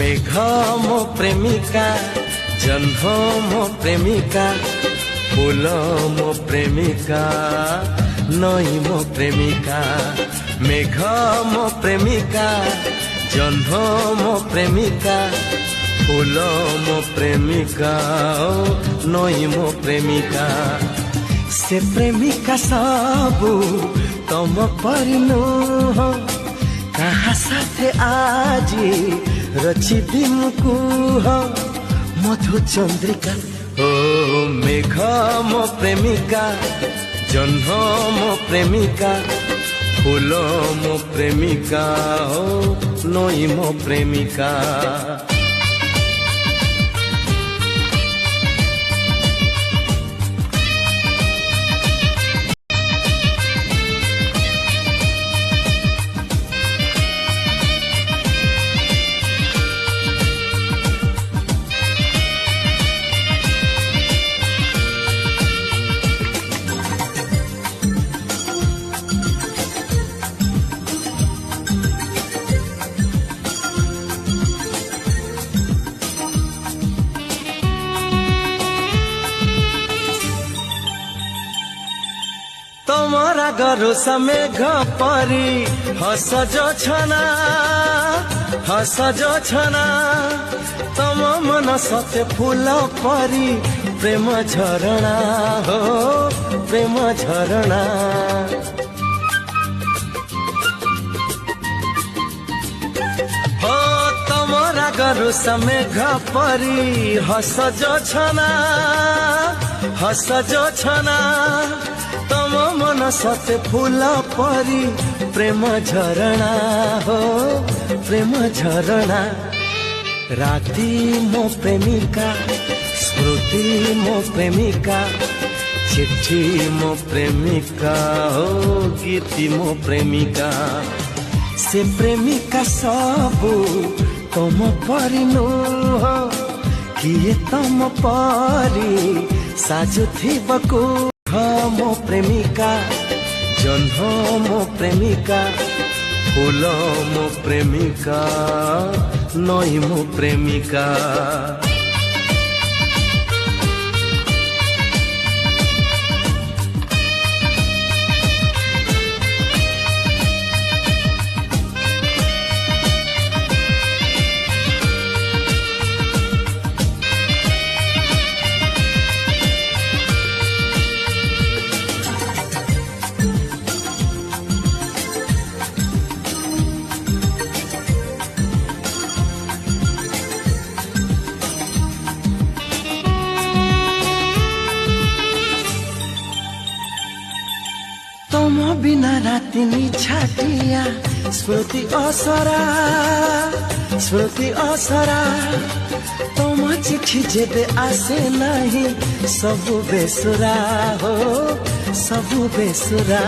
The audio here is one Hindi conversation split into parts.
मेघ मो प्रेमिका जह्न मो प्रेमिका फूल मो प्रेमिका नई मो प्रेमिका मेघ मो प्रेमिका जह्न मो प्रेमिका फूल मो प्रेमिका नई मो प्रेमिका से प्रेमिका सबू तम परिनु कहा साथे आजी रची दिमकु मधु चंद्रिका ओ मेघ मो प्रेमिका जह्न मो प्रेमिका फूल मो प्रेमिका नई मो प्रेमिका तमरा गरु समेघ परी हस जो छना तम मन सते फूल परी प्रेम झरणा हो प्रेम झरणा हो तमरा गरु समेघ परी हस जो छना तम मन सते फूल परी प्रेम झरणा हो प्रेम झरणा राती मो प्रेमिका स्मृति मो प्रेमिका चिट्ठी मो प्रेमिका हो गीति मो प्रेमिका से प्रेमिका सबू तम परिनु किए तम परी साजुथिबकु मो प्रेमिका जह्न मो प्रेमिका फूल मो प्रेमिका नई मो प्रेमिका तम बिना राति छाटिया स्मृति असरा तम चिट्ठी जेबे आसे नहीं सबु बेसुरा हो सबु बेसुरा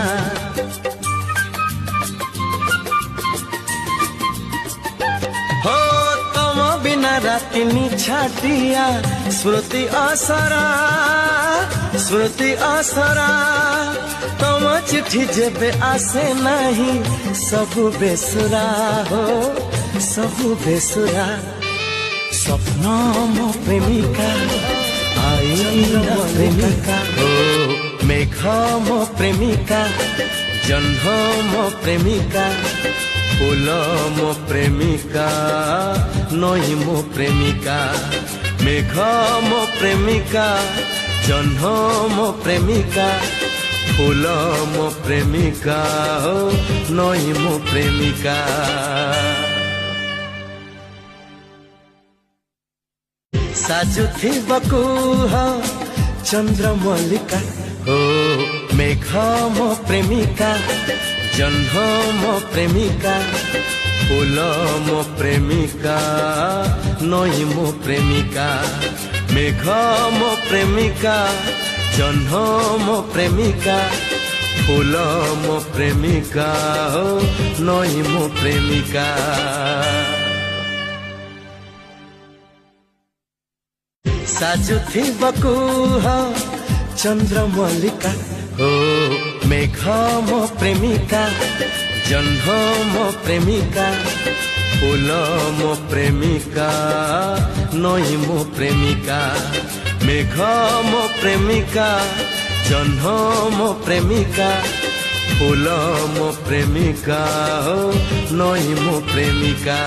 हो तम बिना राति छाटिया स्मृति असरा तम चिट्ठी जेबे आसे नहीं सबु बेसुरा हो सबु बेसुरा स्वप्न मो प्रेमिका आई मो प्रेमिका हो मेघ मो प्रेमिका जह्न मो प्रेमिका फूल मो प्रेमिका नई मो प्रेमिका मेघ मो प्रेमिका जह्न मो प्रेमिका फूल मो प्रेमिका नई मो प्रेमिका साजुथिबकु चंद्रमल्लिका हो मेघ मो प्रेमिका जह्न मो प्रेमिका फूल मो प्रेमिका नई मो प्रेमिका मेघ मो प्रेमिका जह्न मो प्रेमिका फूल मो प्रेमिका नई मो प्रेमिका साजुथिबकु चंद्रमल्लिका हो मेघ मो प्रेमिका जह्न मो प्रेमिका ফুল মো প্রেমিকা নই মো প্রেমিকা মেঘ মো প্রেমিকা জহ্ন মো প্রেমিকা ফুল মো প্রেমিকা নই মো প্রেমিকা